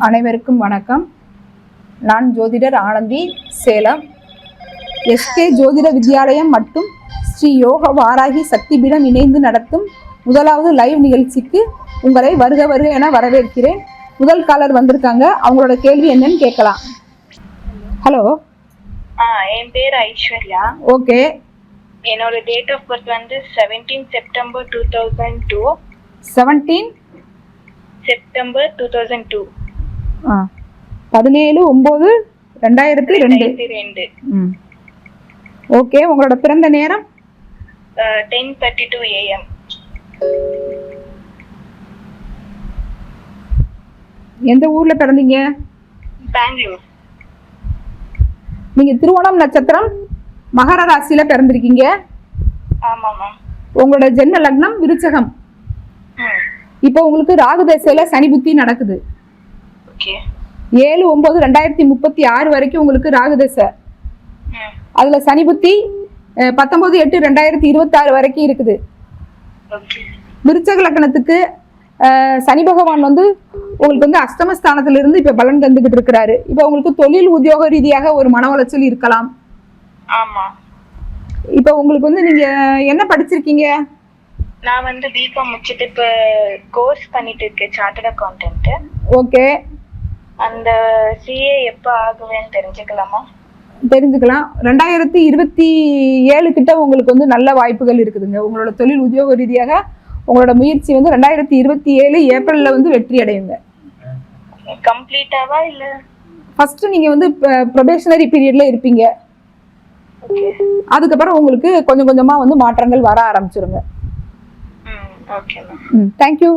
அனைவருக்கும் வணக்கம். நான் ஜோதிடர் ஆனந்தி, சேலம். எஸ்கே ஜோதிட வித்யாலயம் மற்றும் ஸ்ரீ யோக வாராகி சக்தி பீடம் இணைந்து நடத்தும் முதலாவது லைவ் நிகழ்ச்சிக்கு உங்களை வருக வருக என வரவேற்கிறேன். முதல் காலர் வந்திருக்காங்க, அவங்களோட கேள்வி என்னன்னு கேட்கலாம். ஹலோ, என் பேர் ஐஸ்வர்யா. ஓகே. என்னோட டேட் ஆஃப் பர்த் வந்து 17 செப்டம்பர் 2002. 17 செப்டம்பர் 2002. 17/9/2002. ஓகே. உங்களோட பிறந்த நேரம் 10:32 AM. எந்த ஊர்ல பிறந்தீங்க? பெங்களூர். நீங்க திருவோணம் நட்சத்திரம் மகர ராசியில பிறந்திருக்கீங்க. ஆமாமா. உங்களோட ஜென்ம லக்னம் விருச்சகம். இப்போ உங்களுக்கு ராகு தசையில சனி புத்தி நடக்குது. 7/9/2036 வரைக்கும் உங்களுக்கு ராகு தசை. அதுல சனி புத்தி 19/8/2026 வரைக்கும் இருக்குது. விருச்சக லக்னத்துக்கு சனி பகவான் வந்து உங்களுக்கு வந்து அஷ்டமஸ்தானத்துல இருந்து இப்ப பலன் தந்துகிட்டு இருக்கிறாரு. இப்ப உங்களுக்கு தொழில் உத்தியோக ரீதியாக ஒரு மன உளைச்சல் இருக்கலாம். ஆமா. இப்ப உங்களுக்கு வந்து நீங்க என்ன படிச்சிருக்கீங்க? நான் வந்து பிகாம் முடிச்சிட்டு இப்ப கோர்ஸ் பண்ணிட்டு இருக்கேன், சார்ட்டர்ட் அக்கவுண்டன்ட். ஓகே. அந்த சிஏ எப்ப ஆகுவேன்னு தெரிஞ்சுக்கலாமா? தெரிஞ்சுக்கலாம். 2027 கிட்ட உங்களுக்கு வந்து நல்ல வாய்ப்புகள் இருக்குதுங்க. உங்களோட தொழில் உத்தியோக ரீதியாக உங்களோட முயற்சி வந்து 2027 ஏப்ரல்ல வந்து வெற்றி அடையுங்க. கம்ப்ளீட்டாவா இல்ல ஃபர்ஸ்ட் நீங்க வந்து ப்ரொபேஷனரி பீரியட்ல இருப்பீங்க. அதுக்கப்புறம் உங்களுக்கு கொஞ்சம் கொஞ்சமா வந்து மாற்றங்கள் வர ஆரம்பிச்சிருங்க. ஓகே. தேங்க்யூ.